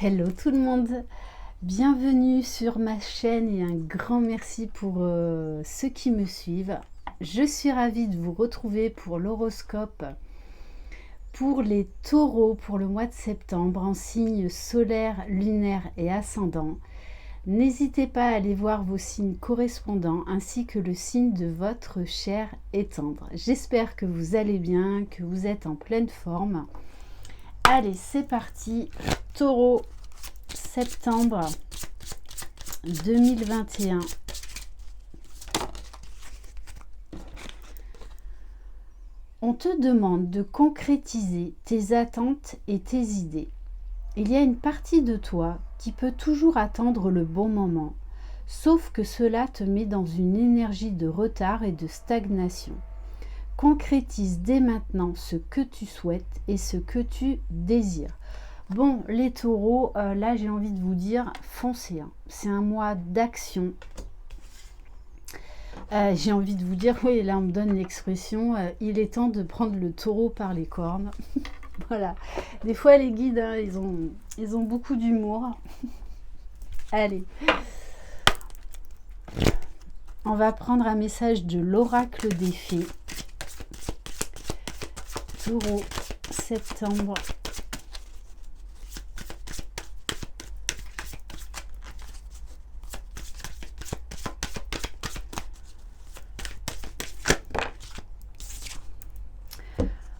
Hello tout le monde, bienvenue sur ma chaîne et un grand merci pour ceux qui me suivent. Je suis ravie de vous retrouver pour l'horoscope pour les taureaux pour le mois de septembre en signe solaire, lunaire et ascendant. N'hésitez pas à aller voir vos signes correspondants ainsi que le signe de votre cher et tendre. J'espère que vous allez bien, que vous êtes en pleine forme. Allez, c'est parti. Taureau, septembre 2021. On te demande de concrétiser tes attentes et tes idées. Il y a une partie de toi qui peut toujours attendre le bon moment, sauf que cela te met dans une énergie de retard et de stagnation. Concrétise dès maintenant ce que tu souhaites et ce que tu désires. Bon, les taureaux, là j'ai envie de vous dire, foncez. C'est un mois d'action. J'ai envie de vous dire, oui, là on me donne l'expression, il est temps de prendre le taureau par les cornes. Voilà. Des fois les guides, hein, ils ont beaucoup d'humour. Allez. On va prendre un message de l'oracle des fées. Taureau, septembre.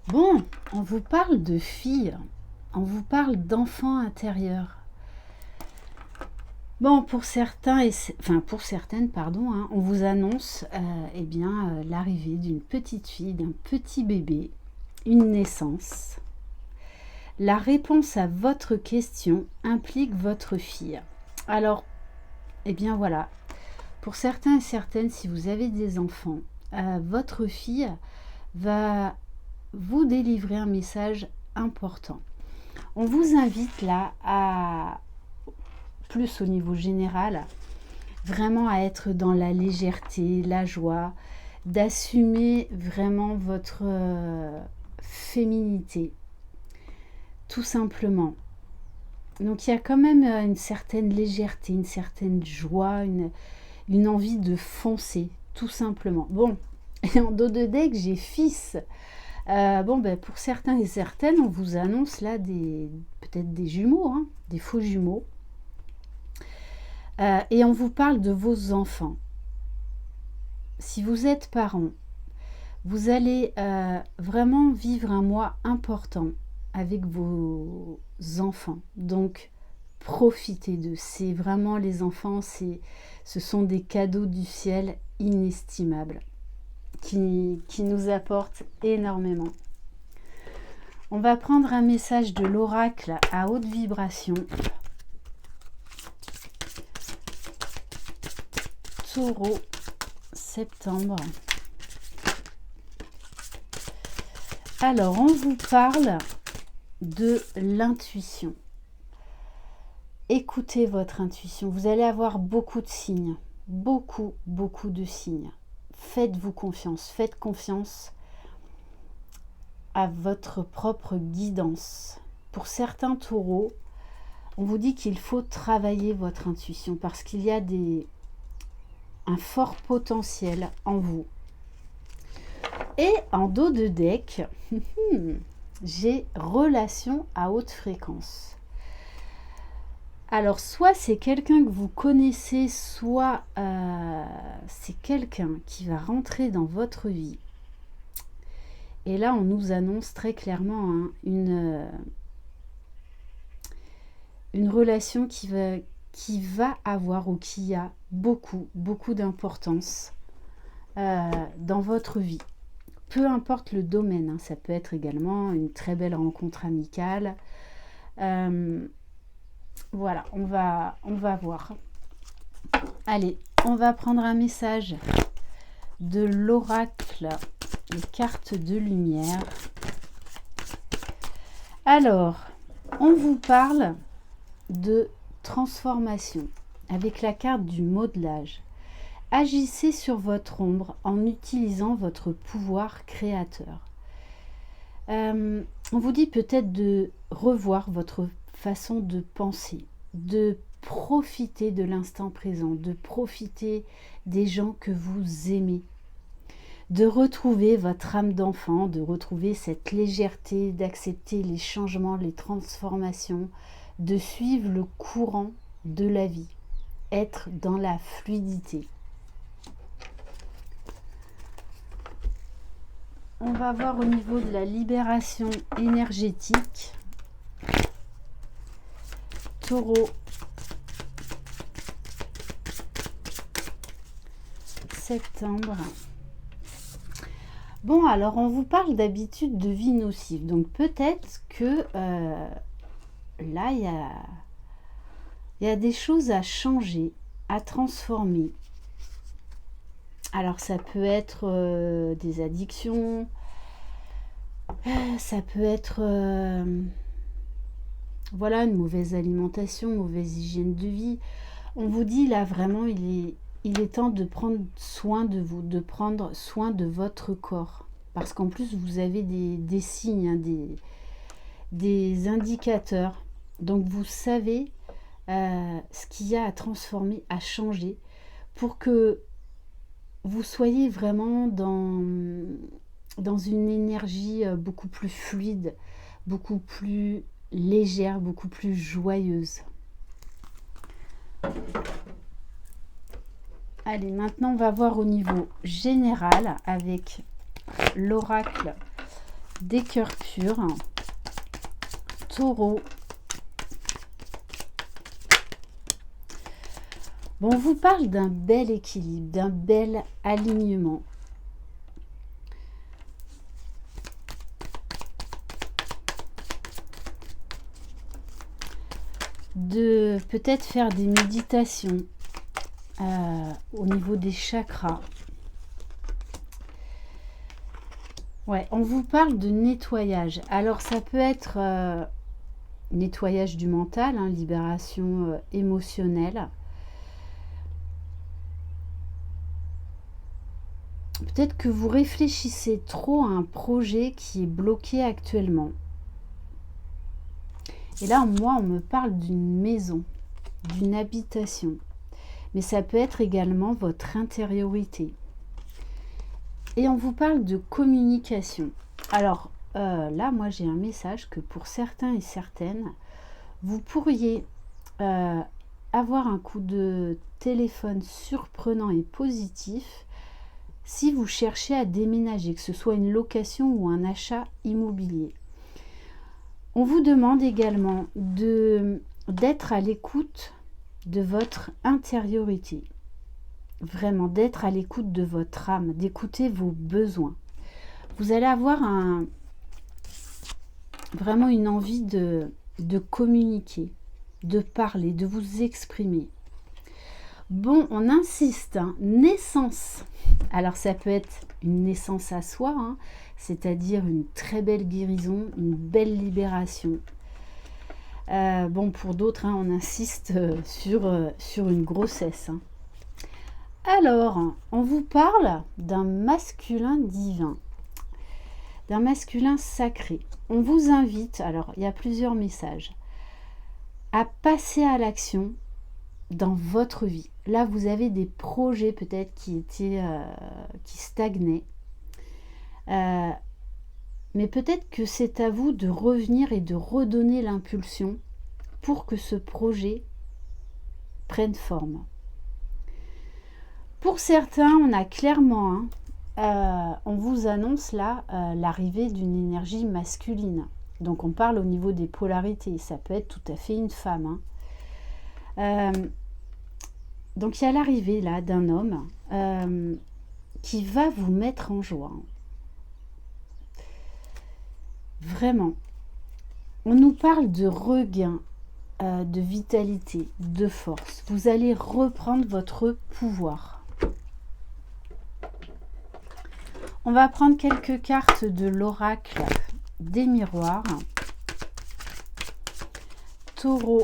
Bon, on vous parle de filles, on vous parle d'enfants intérieurs. Bon, pour certains, pour certaines, pardon, hein, on vous annonce l'arrivée d'une petite fille, d'un petit bébé, une naissance. La réponse à votre question implique votre fille. Alors, voilà, pour certains et certaines, si vous avez des enfants, votre fille va vous délivrer un message important. On vous invite là à, plus au niveau général, vraiment à être dans la légèreté, la joie, d'assumer vraiment votre féminité, tout simplement. Donc il y a quand même une certaine légèreté, une certaine joie, une envie de foncer, tout simplement. Bon, et en dos de deck, j'ai fils. Pour certains et certaines, on vous annonce là peut-être des jumeaux, hein, des faux jumeaux. Et on vous parle de vos enfants. Si vous êtes parent, vous allez vraiment vivre un mois important avec vos enfants. Donc, profitez d'eux. C'est vraiment les enfants, ce sont des cadeaux du ciel inestimables. Qui nous apporte énormément. On va prendre un message de l'oracle à haute vibration. Taureau, septembre. Alors, on vous parle de l'intuition. Écoutez votre intuition. Vous allez avoir beaucoup de signes. Beaucoup de signes. Faites-vous confiance, faites confiance à votre propre guidance. Pour certains taureaux, on vous dit qu'il faut travailler votre intuition parce qu'il y a un fort potentiel en vous. Et en dos de deck, j'ai relation à haute fréquence. Alors, soit c'est quelqu'un que vous connaissez, soit c'est quelqu'un qui va rentrer dans votre vie. Et là, on nous annonce très clairement hein, une relation qui va avoir ou qui a beaucoup d'importance dans votre vie. Peu importe le domaine, hein, ça peut être également une très belle rencontre amicale. Voilà, on va voir. Allez, on va prendre un message de l'oracle, les cartes de lumière. Alors, on vous parle de transformation avec la carte du modelage. Agissez sur votre ombre en utilisant votre pouvoir créateur. On vous dit peut-être de revoir votre façon de penser, de profiter de l'instant présent, de profiter des gens que vous aimez, de retrouver votre âme d'enfant, de retrouver cette légèreté, d'accepter les changements, les transformations, de suivre le courant de la vie, être dans la fluidité. On va voir au niveau de la libération énergétique. Taureau. Septembre. Bon, alors on vous parle d'habitudes de vie nocives. Donc peut-être que là, il y a des choses à changer, à transformer. Alors ça peut être des addictions, ça peut être voilà, une mauvaise alimentation, mauvaise hygiène de vie. On vous dit là vraiment, il est temps de prendre soin de vous, de prendre soin de votre corps. Parce qu'en plus, vous avez des signes, hein, des indicateurs. Donc vous savez ce qu'il y a à transformer, à changer pour que vous soyez vraiment dans une énergie beaucoup plus fluide, beaucoup plus légère, beaucoup plus joyeuse. Allez, maintenant on va voir au niveau général avec l'oracle des cœurs purs. Taureau. Bon, on vous parle d'un bel équilibre, d'un bel alignement. De peut-être faire des méditations au niveau des chakras. Ouais, on vous parle de nettoyage. Alors ça peut être nettoyage du mental, hein, libération émotionnelle. Peut-être que vous réfléchissez trop à un projet qui est bloqué actuellement. Et là, moi, on me parle d'une maison, d'une habitation. Mais ça peut être également votre intériorité. Et on vous parle de communication. Alors, là, moi, j'ai un message que pour certains et certaines, vous pourriez avoir un coup de téléphone surprenant et positif si vous cherchez à déménager, que ce soit une location ou un achat immobilier. On vous demande également d'être à l'écoute de votre intériorité. Vraiment, d'être à l'écoute de votre âme, d'écouter vos besoins. Vous allez avoir vraiment une envie de communiquer, de parler, de vous exprimer. Bon, on insiste, hein, naissance. Alors ça peut être une naissance à soi, hein, c'est-à-dire une très belle guérison, une belle libération. Bon, pour d'autres, hein, on insiste sur une grossesse. Hein. Alors, on vous parle d'un masculin divin, d'un masculin sacré. On vous invite, alors il y a plusieurs messages, à passer à l'action dans votre vie. Là, vous avez des projets peut-être qui stagnaient. Mais peut-être que c'est à vous de revenir et de redonner l'impulsion pour que ce projet prenne forme. Pour certains, on a clairement, on vous annonce là l'arrivée d'une énergie masculine. Donc on parle au niveau des polarités, ça peut être tout à fait une femme. Donc il y a l'arrivée là d'un homme qui va vous mettre en joie. Vraiment. On nous parle de regain, de vitalité, de force. Vous allez reprendre votre pouvoir. On va prendre quelques cartes de l'oracle des miroirs. Taureau.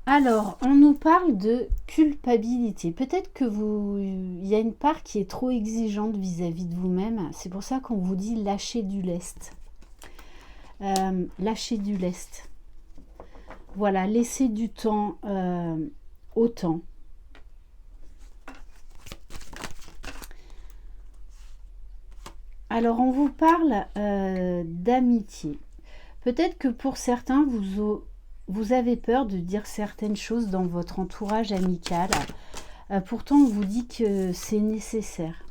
Alors, on nous parle de culpabilité. Peut-être que il y a une part qui est trop exigeante vis-à-vis de vous-même. C'est pour ça qu'on vous dit lâcher du lest. Lâcher du lest. Voilà, laisser du temps au temps. Alors, on vous parle d'amitié. Peut-être que pour certains, vous avez peur de dire certaines choses dans votre entourage amical. Pourtant, on vous dit que c'est nécessaire.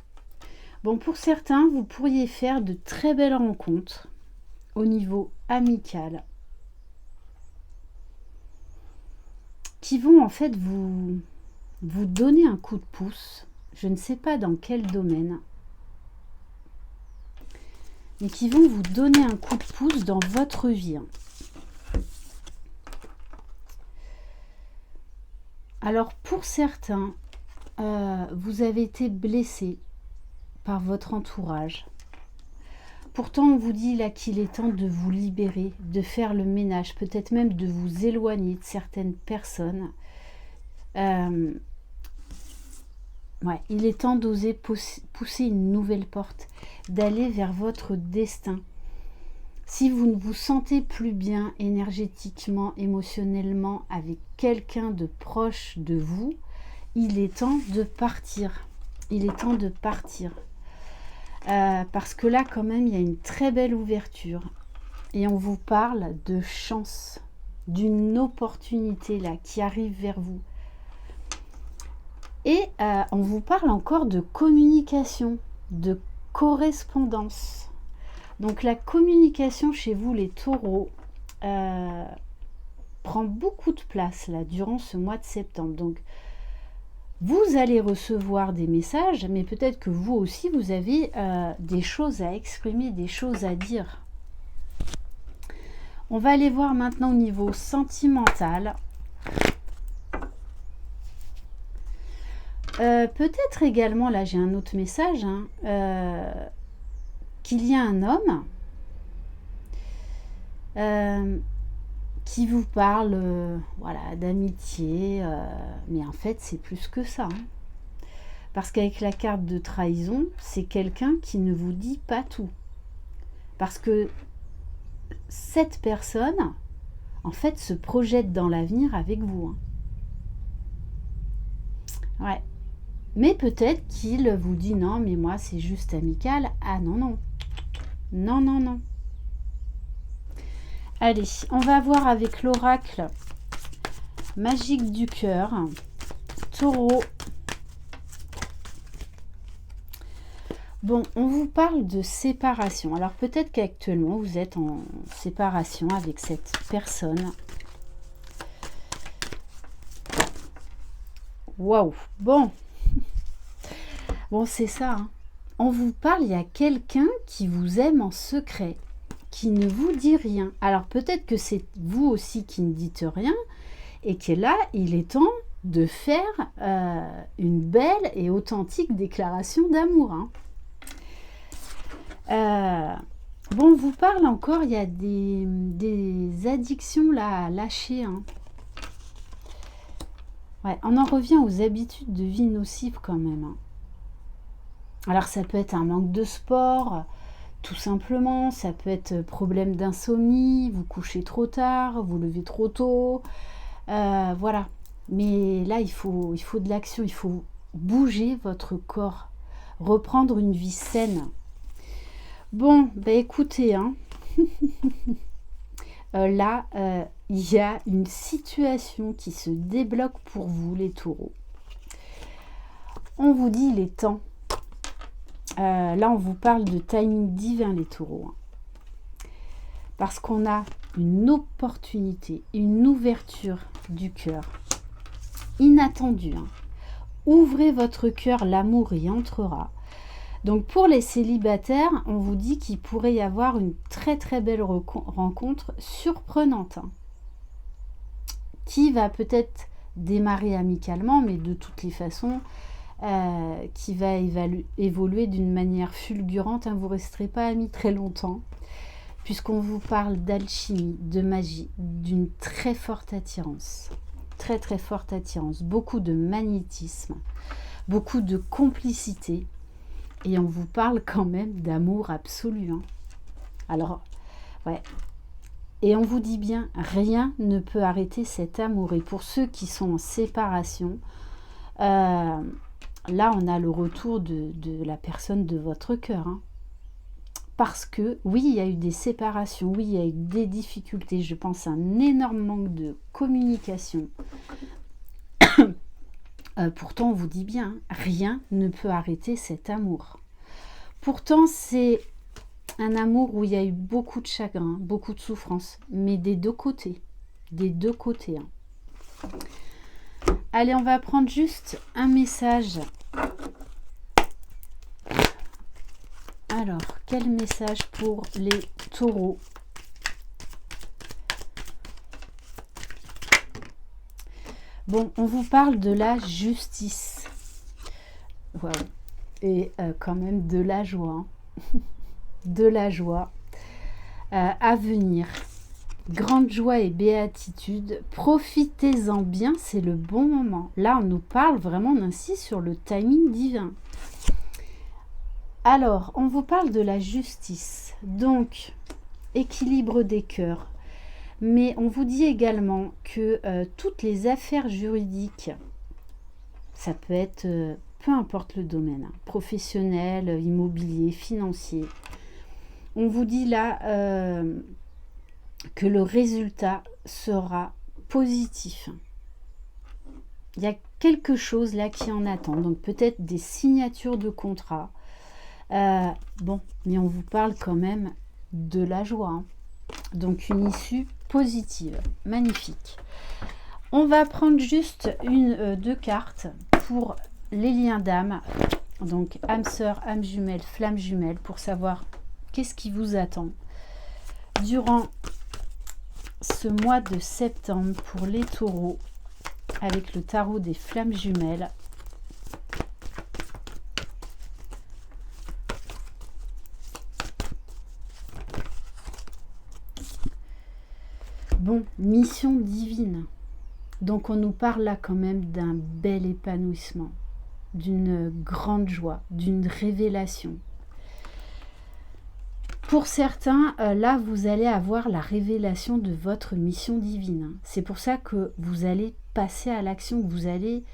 Bon, pour certains, vous pourriez faire de très belles rencontres au niveau amical qui vont en fait vous donner un coup de pouce. Je ne sais pas dans quel domaine. Mais qui vont vous donner un coup de pouce dans votre vie. Alors pour certains, vous avez été blessé par votre entourage. Pourtant, on vous dit là qu'il est temps de vous libérer, de faire le ménage, peut-être même de vous éloigner de certaines personnes. Ouais, il est temps d'oser pousser une nouvelle porte, d'aller vers votre destin. Si vous ne vous sentez plus bien énergétiquement, émotionnellement avec quelqu'un de proche de vous, il est temps de partir. Il est temps de partir. Parce que là, quand même, il y a une très belle ouverture. Et on vous parle de chance, d'une opportunité là qui arrive vers vous. Et on vous parle encore de communication, de correspondance. Donc la communication chez vous, les taureaux, prend beaucoup de place là durant ce mois de septembre. Donc vous allez recevoir des messages, mais peut-être que vous aussi, vous avez des choses à exprimer, des choses à dire. On va aller voir maintenant au niveau sentimental. Peut-être également, là j'ai un autre message, qu'il y a un homme qui vous parle voilà, d'amitié, mais en fait c'est plus que ça. Parce qu'avec la carte de trahison, c'est quelqu'un qui ne vous dit pas tout. Parce que cette personne, en fait, se projette dans l'avenir avec vous. Ouais. Mais peut-être qu'il vous dit non, mais moi c'est juste amical. Ah non, non. Non, non, non. Allez, on va voir avec l'oracle magique du cœur. Taureau. Bon, on vous parle de séparation. Alors peut-être qu'actuellement vous êtes en séparation avec cette personne. Waouh. Bon. Bon, c'est ça. On vous parle, il y a quelqu'un qui vous aime en secret, qui ne vous dit rien. Alors peut-être que c'est vous aussi qui ne dites rien et que là, il est temps de faire une belle et authentique déclaration d'amour. Bon, on vous parle encore, il y a des addictions là à lâcher. Ouais, on en revient aux habitudes de vie nocives quand même. Alors ça peut être un manque de sport, tout simplement, ça peut être problème d'insomnie, vous couchez trop tard, vous levez trop tôt, voilà. Mais là, il faut de l'action, il faut bouger votre corps, reprendre une vie saine. Bon, bah écoutez, là, il y a une situation qui se débloque pour vous, les taureaux. On vous dit, il est temps. Là, on vous parle de timing divin, les taureaux. Parce qu'on a une opportunité, une ouverture du cœur. Inattendue. Ouvrez votre cœur, l'amour y entrera. Donc, pour les célibataires, on vous dit qu'il pourrait y avoir une très très belle rencontre surprenante. Qui va peut-être démarrer amicalement, mais de toutes les façons... qui va évoluer d'une manière fulgurante. Vous ne resterez pas amis très longtemps, puisqu'on vous parle d'alchimie, de magie, d'une très forte attirance. très très forte attirance, beaucoup de magnétisme, beaucoup de complicité. Et on vous parle quand même d'amour absolu. Hein. Alors, ouais. Et on vous dit bien, rien ne peut arrêter cet amour. Et pour ceux qui sont en séparation, là, on a le retour de la personne de votre cœur. Hein. Parce que, oui, il y a eu des séparations, oui, il y a eu des difficultés. Je pense à un énorme manque de communication. Pourtant, on vous dit bien, rien ne peut arrêter cet amour. Pourtant, c'est un amour où il y a eu beaucoup de chagrin, beaucoup de souffrance, mais des deux côtés. Des deux côtés. Hein. Allez, on va prendre juste un message. Alors, quel message pour les taureaux ? Bon, on vous parle de la justice. Wow. Et quand même de la joie. Hein. De la joie à venir. Grande joie et béatitude. Profitez-en bien, c'est le bon moment. Là, on nous parle vraiment, on insiste sur le timing divin. Alors, on vous parle de la justice. Donc, équilibre des cœurs. Mais on vous dit également que toutes les affaires juridiques, ça peut être, peu importe le domaine, hein, professionnel, immobilier, financier, on vous dit là que le résultat sera positif. Il y a quelque chose là qui en attend, donc peut-être des signatures de contrats. Bon, mais on vous parle quand même de la joie. Hein. Donc une issue positive, magnifique. On va prendre juste deux cartes pour les liens d'âme. Donc âme sœur, âme jumelle, flamme jumelle, pour savoir qu'est-ce qui vous attend durant ce mois de septembre pour les taureaux avec le tarot des flammes jumelles. Bon, mission divine. Donc on nous parle là quand même d'un bel épanouissement, d'une grande joie, d'une révélation. Pour certains, là vous allez avoir la révélation de votre mission divine. C'est pour ça que vous allez passer à l'action, vous allez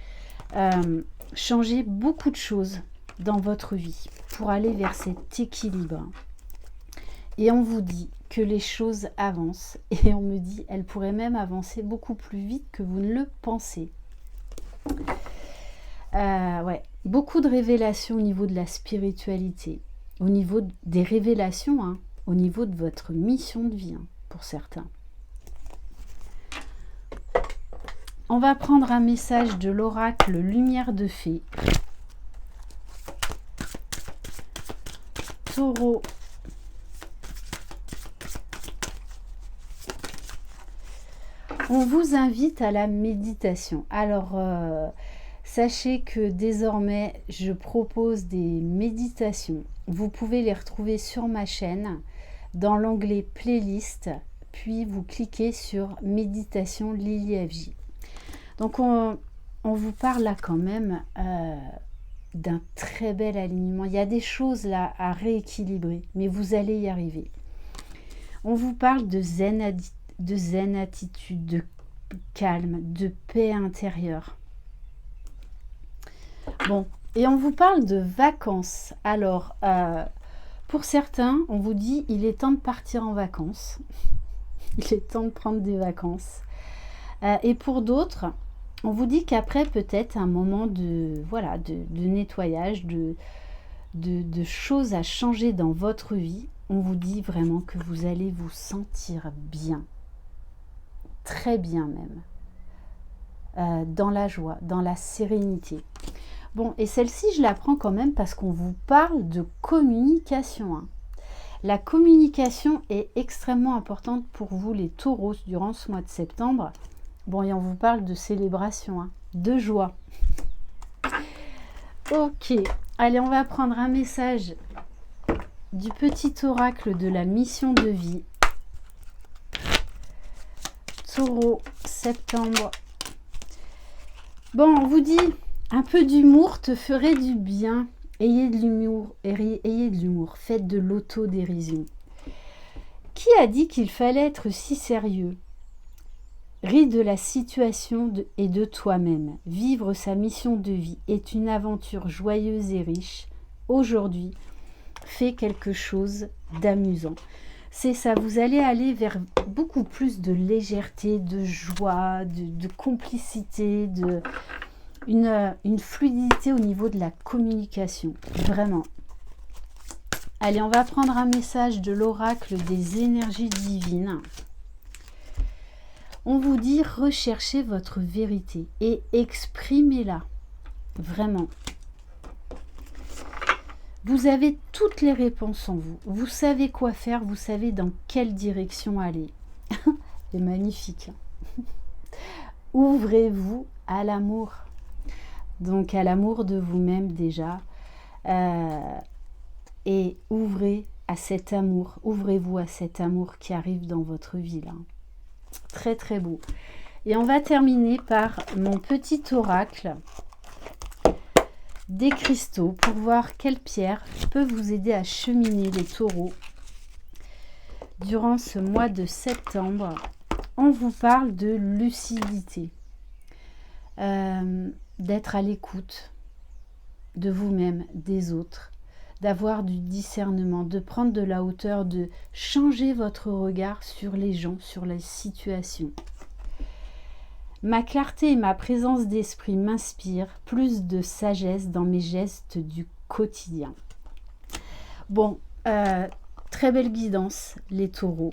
changer beaucoup de choses dans votre vie pour aller vers cet équilibre. Et on vous dit que les choses avancent. Et on me dit, elles pourraient même avancer beaucoup plus vite que vous ne le pensez. Ouais, beaucoup de révélations au niveau de la spiritualité, au niveau des révélations, hein, au niveau de votre mission de vie, hein, pour certains. On va prendre un message de l'oracle Lumière de Fée. Taureau. On vous invite à la méditation. Alors, sachez que désormais, je propose des méditations. Vous pouvez les retrouver sur ma chaîne, dans l'onglet Playlist, puis vous cliquez sur Méditation Lily FJ. Donc, on vous parle là quand même d'un très bel alignement. Il y a des choses là à rééquilibrer, mais vous allez y arriver. On vous parle de zen attitude, de calme, de paix intérieure. Bon, et on vous parle de vacances. Alors, pour certains, on vous dit il est temps de partir en vacances. Il est temps de prendre des vacances. Et pour d'autres, on vous dit qu'après peut-être un moment de nettoyage, de choses à changer dans votre vie, on vous dit vraiment que vous allez vous sentir bien. Très bien même, dans la joie, dans la sérénité. Bon, et celle-ci, je la prends quand même parce qu'on vous parle de communication. Hein. La communication est extrêmement importante pour vous, les taureaux, durant ce mois de septembre. Bon, et on vous parle de célébration, hein, de joie. Ok, allez, on va prendre un message du petit oracle de la mission de vie. Taureau, septembre Bon, on vous dit, un peu d'humour te ferait du bien. Ayez de l'humour, ayez de l'humour, faites de l'autodérision. Qui a dit qu'il fallait être si sérieux? Ris de la situation et de toi-même. Vivre sa mission de vie est une aventure joyeuse et riche. Aujourd'hui, fais quelque chose d'amusant. C'est ça, vous allez aller vers beaucoup plus de légèreté, de joie, de complicité, une fluidité au niveau de la communication. Vraiment. Allez, on va prendre un message de l'oracle des énergies divines. On vous dit recherchez votre vérité et exprimez-la. Vraiment. Vous avez toutes les réponses en vous. Vous savez quoi faire, vous savez dans quelle direction aller. C'est magnifique. Ouvrez-vous à l'amour. Donc à l'amour de vous-même déjà. Et ouvrez à cet amour. Ouvrez-vous à cet amour qui arrive dans votre vie là. Très très beau. Et on va terminer par mon petit oracle des cristaux pour voir quelle pierre peut vous aider à cheminer les taureaux durant ce mois de septembre. On vous parle de lucidité, d'être à l'écoute de vous-même, des autres, d'avoir du discernement, de prendre de la hauteur, de changer votre regard sur les gens, sur les situations. Ma clarté et ma présence d'esprit m'inspirent plus de sagesse dans mes gestes du quotidien. Bon, très belle guidance, les taureaux.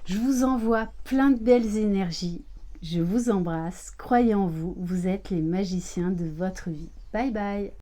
Je vous envoie plein de belles énergies. Je vous embrasse. Croyez en vous, vous êtes les magiciens de votre vie. Bye bye.